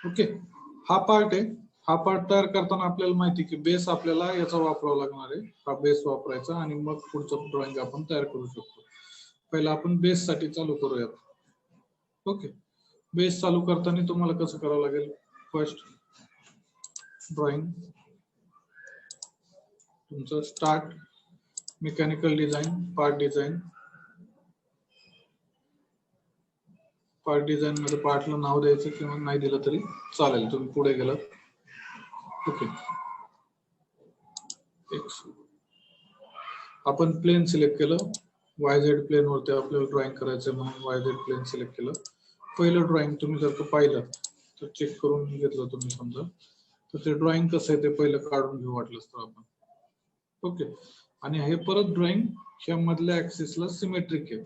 Okay, हा part आहे. हा पार्ट तयार करताना आपल्याला माहिती की बेस आपल्याला याचा वापरावा लागणार आहे. हा बेस वापरायचा आणि मग पुढचं ड्रॉइंग आपण तयार करू शकतो. पहिला आपण बेस साठी चालू करूयात. ओके, बेस चालू करताना तुम्हाला कसं करावं लागेल? फर्स्ट ड्रॉइंग, तुमचं start, mechanical design, part design. Part design मध्ये पार्टला नाव द्यायचं किंवा नाही दिलं तरी चालेल, तुम्ही पुढे गेलात. ओके, आपण प्लेन सिलेक्ट केलं. YZ प्लेन वरती आपल्याला ड्रॉइंग करायचं म्हणून YZ प्लेन सिलेक्ट केलं. पहिलं ड्रॉइंग तुम्ही जर का पाहिलं तर चेक करून घेतलं तुम्ही समजा, तर ते ड्रॉइंग कसं आहे ते पहिलं काढून घेऊ वाटलंच तर आपण. ओके, आणि हे परत ड्रॉइंग ह्या मधल्या ऍक्सिसला सिमेट्रिक आहे,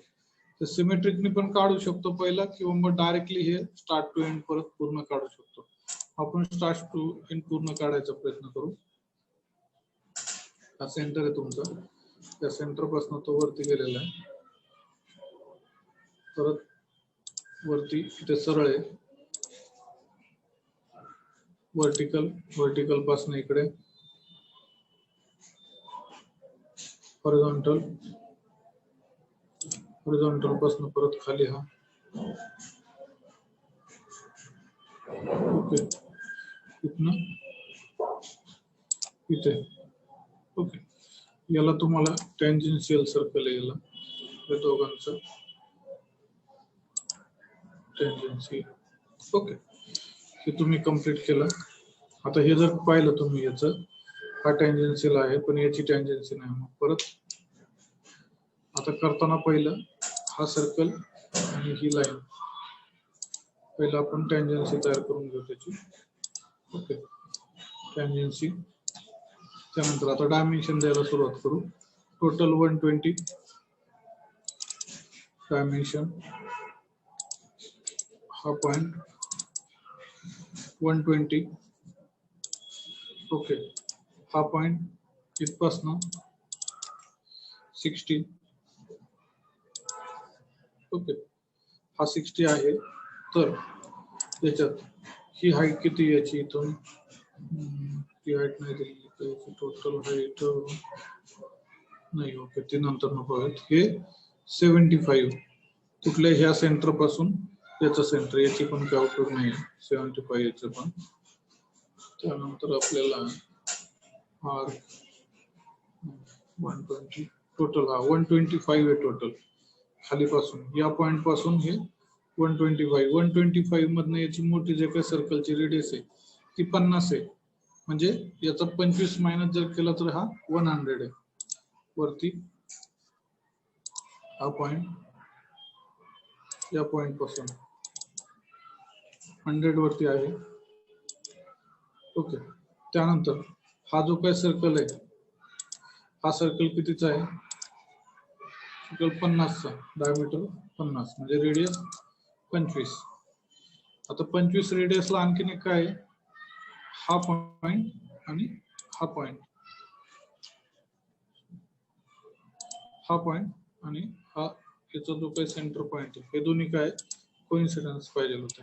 तर सिमेट्रिकनी पण काढू शकतो पहिला, किंवा मग डायरेक्टली हे स्टार्ट टू एंड परत पूर्ण काढू शकतो. आपण स्टार्ट टू एंड पूर्ण काढायचा प्रयत्न करू. हा सेंटर आहे तुमचा, त्या सेंटर पासून तो वरती गेलेला आहे, परत वरती इथे सरळ आहे, वर्टिकल, वर्टिकल पासून इकडे हॉरिझॉन्टल, हॉरिझॉन्टल पासून परत खाली हा. ओके, इथनं इथे. ओके, याला तुम्हाला टँजेन्शियल सर्कल याला, या दोघांचं टँजेन्शियल. ओके, हे तुम्ही कंप्लीट केलं. आता हे जर पाहिलं तुम्ही, याचं हा टँजेन्शियल आहे पण याची टँजेन्सी नाही. मग परत आता करताना पहिलं हा सर्कल आणि ही लाईन, पहिलं आपण टँजेन्सी तयार करून घेऊ त्याची. ओके, टँजेन्सी. त्यानंतर आता डायमेन्शन द्यायला सुरुवात करू. टोटल 120 डायमेन्शन, हा पॉइंट 120. ओके, हा पॉइंट इथपासून 60. ओके, हा 60 आहे. तर याच्यात ही हाईट किती याची, इथून ती हाईट नाही दिली तर टोटल हाईट नाही. ओके, ते नंतर नको आहेत. हे 75 कुठल्या ह्या सेंटर पासून याचं सेंटर, याची पण काय उपयोग नाही, 75 याचं पण. त्यानंतर आपल्याला आर 120 टोटल, हा 125 आहे टोटल खालीपासून, या पॉइंट पासून हे 125. 125 मधनं याची मोठी जे काही सर्कलची रेडियस आहे ती 50 आहे, म्हणजे याचा 25 मायनस जर केला तर हा 100 आहे. वरती हा पॉइंट, या पॉइंट पासून 100 वरती आहे. ओके, त्यानंतर हा जो काही सर्कल आहे, हा सर्कल कितीचा आहे? सर्कल 50चा, डायमीटर 50 म्हणजे रेडियस 25. आता 25 रेडियसला आणखीन एक काय आहे, हा पॉइंट आणि हा पॉइंट, हा पॉइंट आणि हा याचा जो काही सेंटर पॉइंट आहे, हे दोन्ही काय कोइन्सिडन्स पाहिजे होते.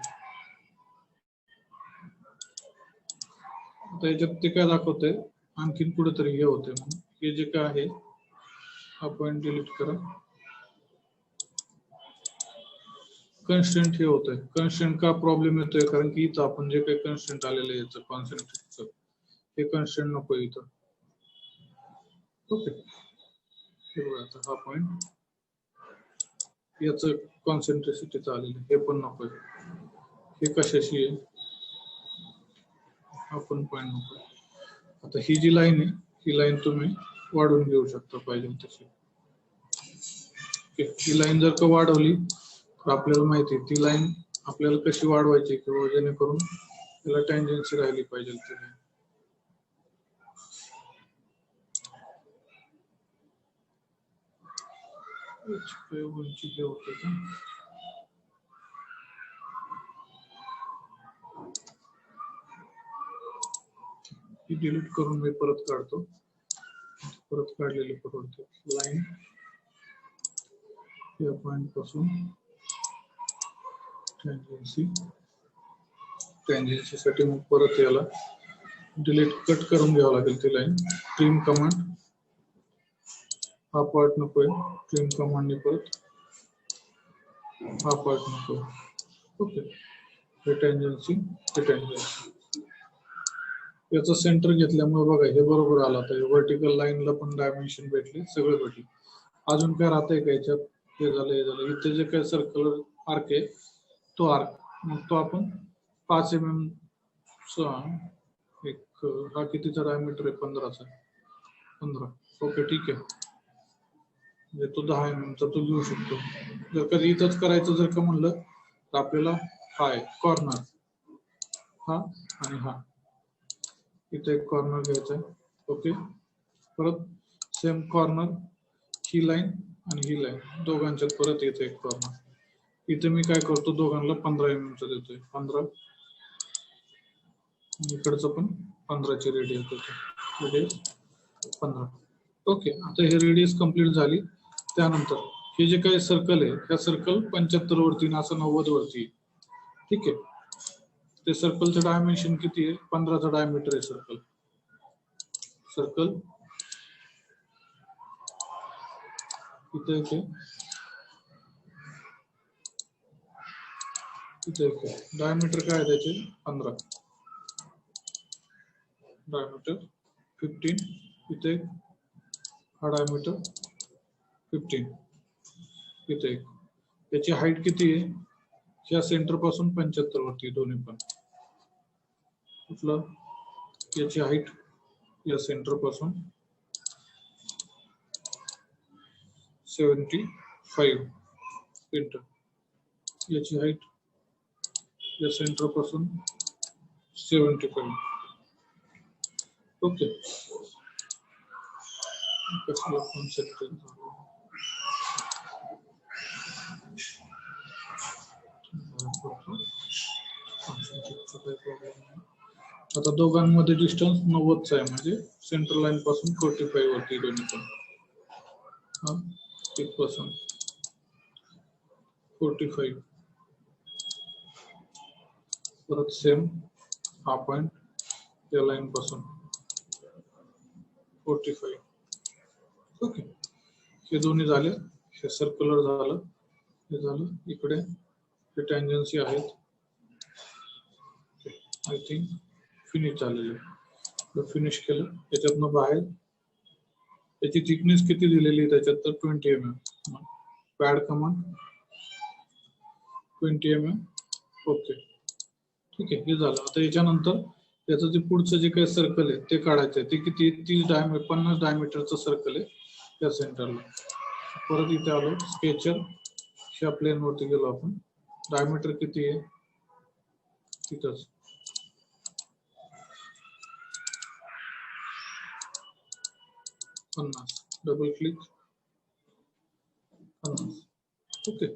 आता याच्यात ते काय दाखवतंय, आणखीन कुठेतरी हे होते, म्हणून हे जे काय आहे हा पॉइंट डिलीट करा. कन्स्टंट हे होतंय. कन्स्टंट का प्रॉब्लेम येतोय, कारण की इथं आपण जे काही कन्स्टंट आलेलं आहे याचं कॉन्सन्ट्रेटचं, हे कन्स्टंट नको इथं. ओके, आता हा पॉइंट याचं कॉन्सन्ट्रेसिटीचं आलेलं हे पण नको. हे कशाशी आहे, हा पण पॉइंट नको. आता ही जी लाईन आहे, ही लाईन तुम्ही वाढवून घेऊ शकता पाहिजे तशी. ही लाईन जर का वाढवली तर आपल्याला माहिती आहे ती लाईन आपल्याला कशी वाढवायची, किंवा जेणेकरून त्याला टँजेन्सी राहिली पाहिजे. उंची हे होते का, ही डिलीट करून मी परत काढतो. परत काढलेली परवडते लाईन, या पॉइंट पासून टँजेन्सी टँजन्सी साठी मग परत याला डिलीट कट करून घ्यावं लागेल ती लाईन. ट्रिम कमांड, हा पार्ट नकोय, ट्रिम कमांडने परत हा पार्ट नको. ओके, हे टँजन्सी, हे टँजन्सी. याचं सेंटर घेतल्यामुळे बघा हे बरोबर आला. तर व्हर्टिकल लाईनला पण डायमेन्शन भेटले, सगळं भेटले. अजून काय राहतंय का याच्यात? हे झालं, हे झालं. इथे जे काय सर्कल आर्क आहे तो आर्क, मग तो आपण 5 mm एक, हा कितीचा डायमीटर आहे? 15चा. 15. ओके, ठीक आहे. म्हणजे तो 10 mm चा तो घेऊ शकतो. जर कधी इथंच करायचं जर का म्हणलं तर आपल्याला हा आहे कॉर्नर, हा आणि हा, इथे एक कॉर्नर घ्यायचा आहे. ओके, परत सेम कॉर्नर, ही लाईन आणि ही लाईन दोघांच्यात परत येते एक कॉर्नर. इथे मी काय करतो, दोघांना 15 mm चा देतोय. 15, इकडचं पण 15 ची रेडियस देतो. रेडियस 15. ओके, आता हे रेडियस कंप्लीट झाली. त्यानंतर हे जे काही सर्कल आहे, ह्या सर्कल 75 वरती ना असं 90 वरती. ठीक आहे, ते सर्कलचं डायमेन्शन किती आहे? 15चा डायमीटर आहे सर्कल. सर्कल इथे येते, इथे येते. डायमीटर काय आहे त्याचे? 15. डायमीटर 15. इथे हा डायमीटर 15. इथे याची हाईट किती आहे? या सेंटर पासून 75 वरती दोन्ही पण. कुठलं? याची हाईट या सेंटर पासून 75 सेंटर. याची हाईट या सेंटर पासून 75. ओके, कसला कॉन्सेप्ट आता दोघांमध्ये डिस्टन्स 90चा आहे, म्हणजे सेंटर लाईन पासून 45 वरती दोन्ही पण. हा, इथपासून 45. परत सेम हा पॉइंट या लाईन पासून 45. ओके, हे दोन्ही झाले. हे सर्क्युलर झालं, हे झालं. इकडे हे टँजन्सी आहेत. आय थिंक फिनिश झालेलं. फिनिश केलं. त्याच्यातनं बाहेर त्याची थिकनेस किती दिलेली आहे त्याच्यात? तर 20 mm. Pad command 20 mm. Okay, ठीक आहे, हे झालं. आता याच्यानंतर त्याचं जे पुढचं जे काही सर्कल आहे ते काढायचं आहे. ते किती? 50 डायमीटरचं सर्कल आहे त्या सेंटरला. परत इथे आलो, स्केचर, ह्या प्लेन वरती गेलो आपण. डायमीटर किती आहे? तिथंच 50. Double click, 50. ओके,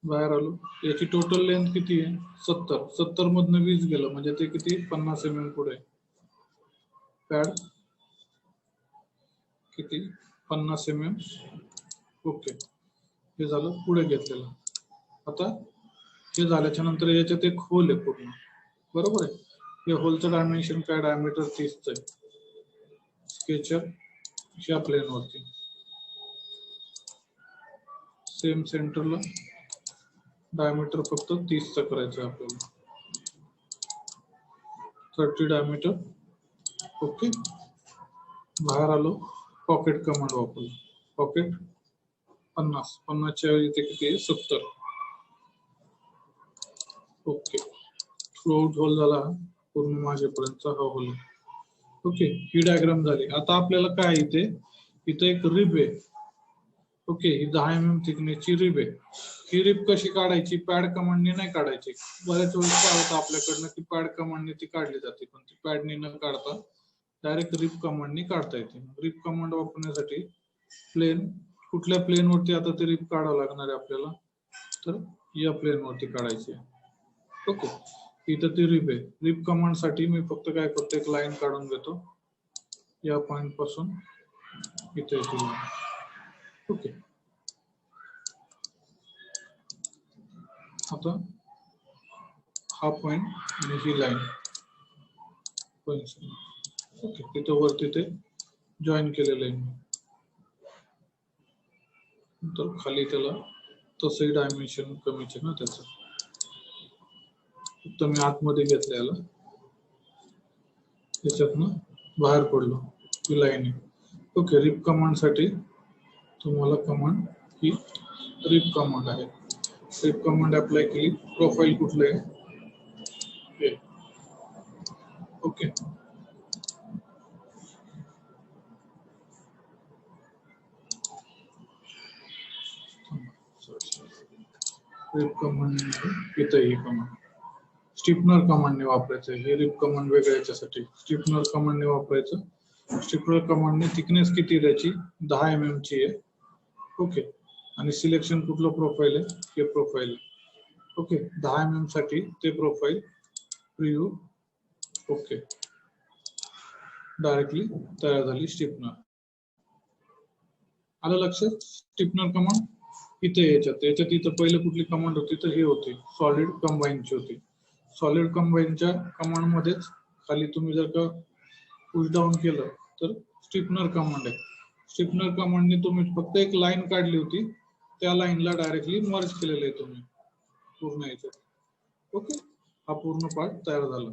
बाहेर आलो. याची टोटल लेंथ किती आहे? 70. 70 मधनं 20 गेलं म्हणजे ते किती? 50 mm पुढे. पॅड किती? 50 mm. ओके, हे झालं पुढे घेतलेलं. आता हे झाल्याच्या नंतर याच्यात एक होल आहे पूर्ण, बरोबर आहे. या होलचं डायमेन्शन काय? डायमीटर 30 आहे. स्केचर ह्या प्लेन वरती सेम सेंटरला डायमीटर फक्त 30चा करायचं आपल्याला. 30 डायमीटर. ओके, बाहेर आलो. पॉकेट कमांड वापरलो. पॉकेट 50. 50 च्या ऐवजी ते किती आहे? 70. ओके, थ्रू आउट होल झाला पूर्ण माझ्यापर्यंतचा हा होल. ओके, ही डायग्राम झाली. आता आपल्याला काय इथे? इथे एक रिब आहे. ओके, ही 10 mm थिकनेसची रिब आहे. ही रिब कशी काढायची? पॅड कमांडने नाही काढायची. बऱ्याच वेळेस काय होतं आपल्याकडनं की पॅड कमांडने ती काढली जाते, पण ती पॅडने न काढता डायरेक्ट रिब कमांडने काढता येते. रिब कमांड वापरण्यासाठी प्लेन, कुठल्या प्लेन वरती आता ते रिब काढावं लागणार आहे आपल्याला? तर या प्लेन वरती काढायची. ओके, इथं ती रिब आहे. रिब कमांड साठी मी फक्त काय करतो? एक लाईन काढून घेतो या पॉइंट पासून इथे येते. ओके, आता हा पॉइंट आणि ही लाईन ओके, तिथं वरती ते जॉईन केलेलं आहे मी. तर खाली त्याला तसंही डायमेन्शन कमीच आहे ना त्याचं, फक्त मी आतमध्ये घेतलं याला, त्याच्यातनं बाहेर पडलो ही लाईन आहे. ओके, रिप कमांड साठी तुम्हाला कमांड ही रिप कमांड आहे. रिप कमांड अप्लाय केली, प्रोफाईल कुठलं आहे ओके. रिप कमांड इथं ही कमांड स्टिफनर कमांडने वापरायचं. हे रिप कमांड वेगळ्या याच्यासाठी स्टिफनर कमांडने वापरायचं. स्टिफनर कमांडने थिकनेस किती त्याची 10 mm ची आहे ओके. आणि सिलेक्शन कुठलं प्रोफाईल आहे, हे प्रोफाईल ओके. 10 mm साठी ते प्रोफाईल प्रिव्ह्यू ओके, डायरेक्टली तयार झाली स्टिफनर. आलं लक्षात? स्टिफनर कमांड इथे याच्यात इथं पहिलं कुठली कमांड होती तर ही होती सॉलिड कंबाईनची होती. सॉलिड कंबाईनच्या कमांड मध्येच खाली तुम्ही जर का पुश डाऊन केलं तर स्टिफनर कमांड आहे. स्टिफनर कमांडने तुम्ही फक्त एक लाईन काढली होती, त्या लाईनला डायरेक्टली मर्ज केलेलं आहे तुम्ही पूर्ण याच्यात ओके. हा पूर्ण पार्ट तयार झाला.